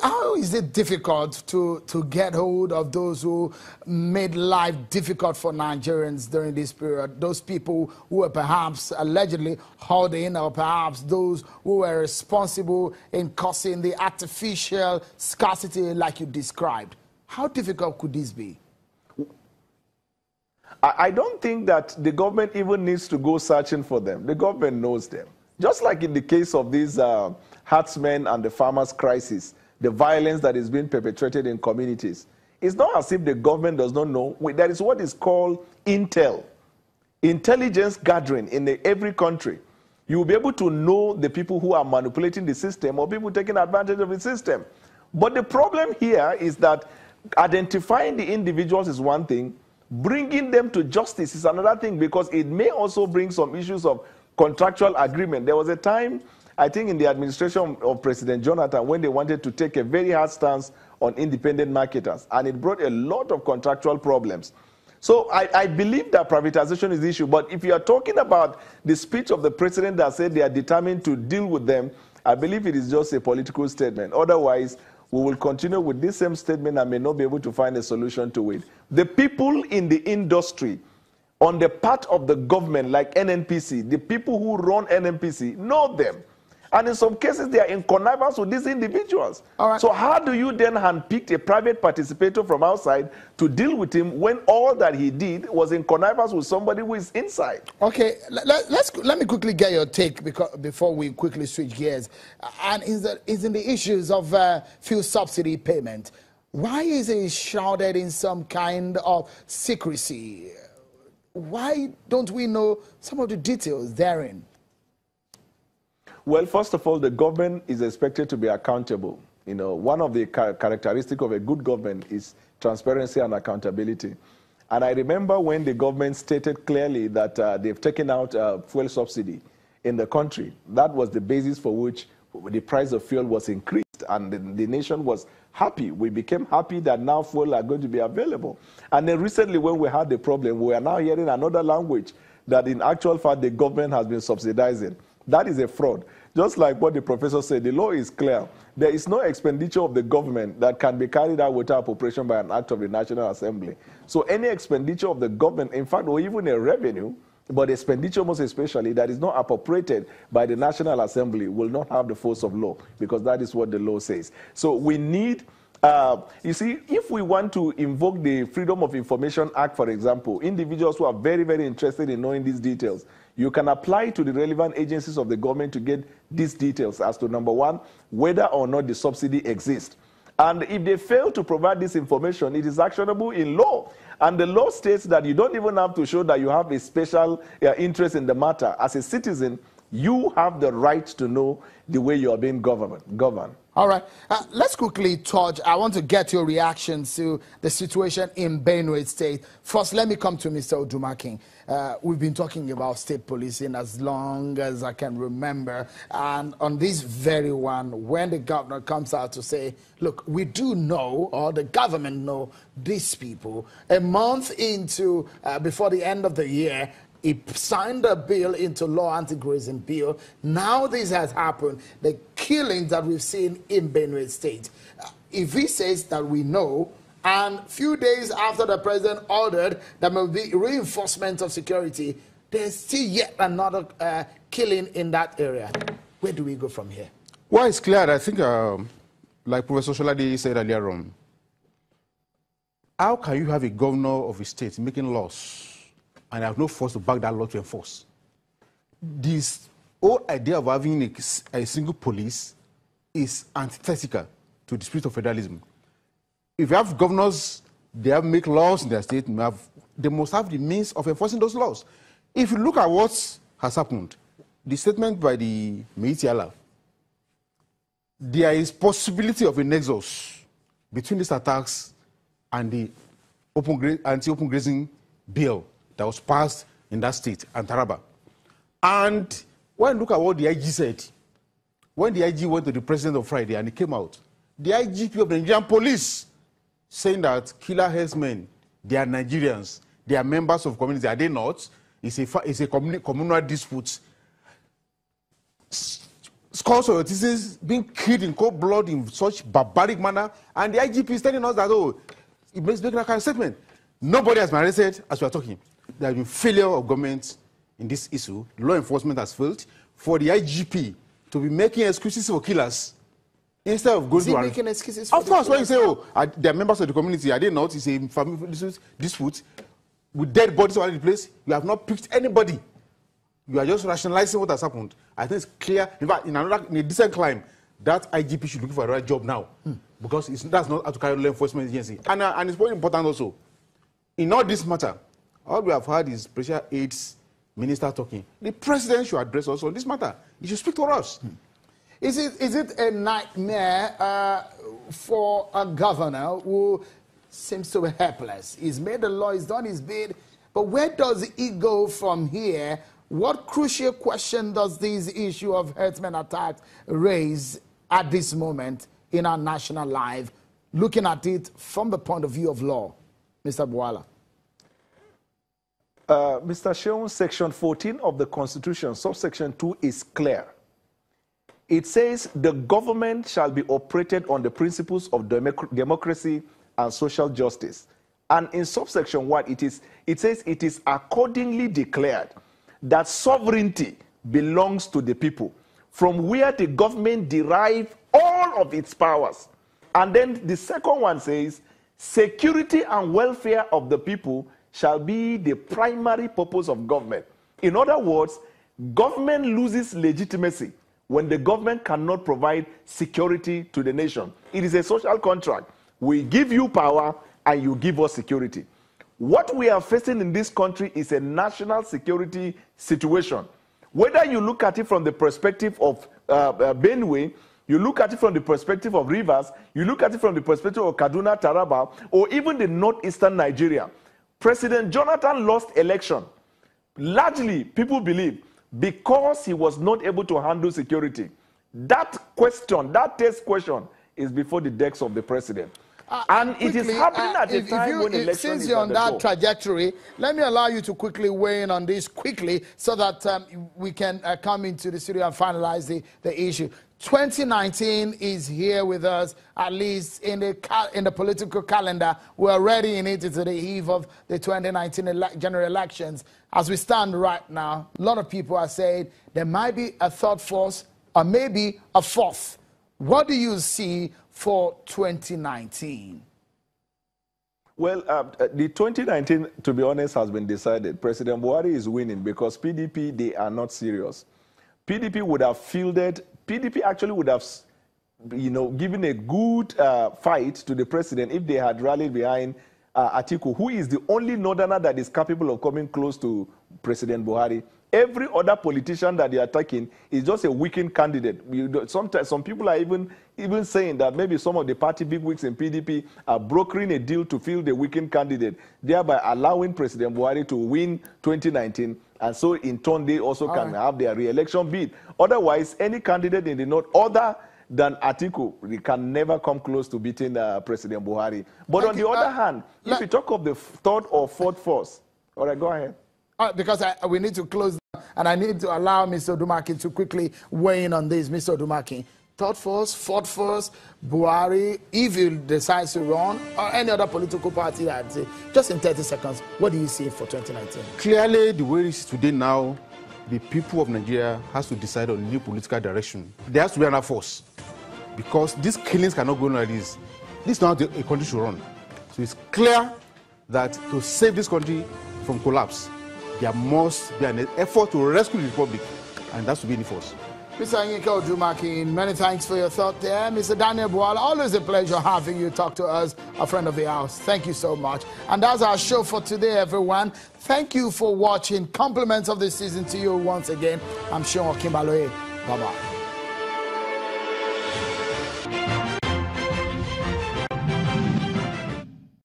how is it difficult to get hold of those who made life difficult for Nigerians during this period? Those people who were perhaps allegedly holding, or perhaps those who were responsible in causing the artificial scarcity like you described. How difficult could this be? I don't think that the government even needs to go searching for them. The government knows them. Just like in the case of these herdsmen and the farmers' crisis, the violence that is being perpetrated in communities. It's not as if the government does not know. There is what is called intel, intelligence gathering in every country. You will be able to know the people who are manipulating the system or people taking advantage of the system. But the problem here is that identifying the individuals is one thing, bringing them to justice is another thing, because it may also bring some issues of contractual agreement. There was a time, I think, in the administration of President Jonathan, when they wanted to take a very hard stance on independent marketers, and it brought a lot of contractual problems. So I believe that privatization is the issue, but if you are talking about the speech of the president that said they are determined to deal with them, I believe it is just a political statement. Otherwise, we will continue with this same statement and may not be able to find a solution to it. The people in the industry, on the part of the government, like NNPC, the people who run NNPC know them. And in some cases, they are in connivance with these individuals. All right. So how do you then handpick a private participator from outside to deal with him when all that he did was in connivance with somebody who is inside? Okay, let me quickly get your take before we quickly switch gears. And is in the issues of fuel subsidy payment. Why is it shrouded in some kind of secrecy? Why don't we know some of the details therein? Well, first of all, the government is expected to be accountable. You know, one of the characteristics of a good government is transparency and accountability. And I remember when the government stated clearly that they've taken out fuel subsidy in the country. That was the basis for which the price of fuel was increased, and the nation was happy. We became happy that now fuel are going to be available. And then recently, when we had the problem, we are now hearing another language that in actual fact the government has been subsidizing. That is a fraud. Just like what the professor said, the law is clear. There is no expenditure of the government that can be carried out without appropriation by an act of the National Assembly. So any expenditure of the government, in fact, or even a revenue, but expenditure most especially, that is not appropriated by the National Assembly will not have the force of law, because that is what the law says. So we need, you see, if we want to invoke the Freedom of Information Act, for example, individuals who are very, very interested in knowing these details, you can apply to the relevant agencies of the government to get these details as to, number one, whether or not the subsidy exists. And if they fail to provide this information, it is actionable in law. And the law states that you don't even have to show that you have a special interest in the matter. As a citizen, you have the right to know the way you are being governed. All right. Let's quickly touch. I want to get your reactions to the situation in Benue State. First, let me come to Mr. Odumakin. We've been talking about state policing as long as I can remember. And on this very one, when the governor comes out to say, look, we do know, or the government know, these people, a month into, before the end of the year, he signed a bill into law, anti-grazing bill. Now this has happened, the killings that we've seen in Benue State. If he says that we know, and a few days after the president ordered there will be reinforcement of security, there's still yet another killing in that area. Where do we go from here? Well, it's clear. I think, like Professor Sholade said earlier on, how can you have a governor of a state making laws and have no force to back that law to enforce? This whole idea of having a single police is antithetical to the spirit of federalism. If you have governors, they have make laws in their state, they must have the means of enforcing those laws. If you look at what has happened, the statement by the Meitiala, there is possibility of a nexus between these attacks and the anti-open grazing bill that was passed in that state, and Taraba. And when you look at what the IG said, when the IG went to the president on Friday and he came out, the IGP of the Nigerian police saying that killer herdsmen, they are Nigerians, they are members of communities, are they not? It's a communal dispute. scores of citizens being killed in cold blood in such barbaric manner, and the IGP is telling us that, oh, it makes making a kind of statement. Nobody has been arrested as we are talking. There has been failure of government in this issue. Law enforcement has failed. For the IGP to be making excuses for killers instead of going to making excuses for of course, when you say, oh, they're members of the community, are they not? It's a family dispute with dead bodies all over the place. You have not picked anybody. You are just rationalizing what has happened. I think it's clear. In fact, in a decent climb, that IGP should look for a right job now, because that's not how to carry law enforcement agency. And it's very important also. In all this matter, all we have heard is Presidential Aids Minister talking. The president should address also this matter. He should speak to us. Is it a nightmare for a governor who seems to be helpless? He's made the law, he's done his bid, but where does he go from here? What crucial question does this issue of herdsmen attacks raise at this moment in our national life, looking at it from the point of view of law? Mr. Buala. Mr. Sheon, Section 14 of the Constitution, subsection 2 is clear. It says the government shall be operated on the principles of democracy and social justice. And in subsection 1, it says it is accordingly declared that sovereignty belongs to the people, from where the government derives all of its powers. And then the second one says, security and welfare of the people shall be the primary purpose of government. In other words, government loses legitimacy when the government cannot provide security to the nation. It is a social contract. We give you power and you give us security. What we are facing in this country is a national security situation. Whether you look at it from the perspective of Benue, you look at it from the perspective of Rivers, you look at it from the perspective of Kaduna, Taraba, or even the northeastern Nigeria, President Jonathan lost election. Largely, people believe, because he was not able to handle security. That question, that test question, is before the decks of the president. And quickly, it is happening at a time when election since is you're on that go. trajectory, let me allow you to quickly weigh in on this quickly so that we can come into the studio and finalize the issue. 2019 is here with us, at least in the political calendar. We're already in it. It's the eve of the 2019 general elections. As we stand right now, a lot of people are saying there might be a third force or maybe a fourth. What do you see for 2019? Well, the 2019, to be honest, has been decided. President Buhari is winning because PDP, they are not serious. PDP would have fielded, PDP actually would have, given a good fight to the president if they had rallied behind Atiku, who is the only northerner that is capable of coming close to President Buhari. Every other politician that they are attacking is just a weakened candidate. Sometimes some people are even saying that maybe some of the party bigwigs in PDP are brokering a deal to field the weakened candidate, thereby allowing President Buhari to win 2019, and so in turn they also can have their re-election bid. Otherwise, any candidate in the north other than Atiku, they can never come close to beating President Buhari. But on the other hand, if you talk of the third or fourth force, all right, go ahead. Because we need to close down, and I need to allow Mr. Odumaki to quickly weigh in on this. Mr. Odumaki, third force, fourth force, Buhari, if he decides to run, or any other political party, I'd say, just in 30 seconds, what do you see for 2019? Clearly, the way it is today now, the people of Nigeria has to decide on a new political direction. There has to be another force, because these killings cannot go on like this. This is not how a country should run. So it's clear that to save this country from collapse, there must be an effort to rescue the republic, and that's to be the force. Mr. Anyika Odumaki, many thanks for your thought there. Mr. Daniel Buala, always a pleasure having you talk to us, a friend of the house. Thank you so much. And that's our show for today, everyone. Thank you for watching. Compliments of the season to you once again. I'm Sean Kimbaloe. Bye-bye.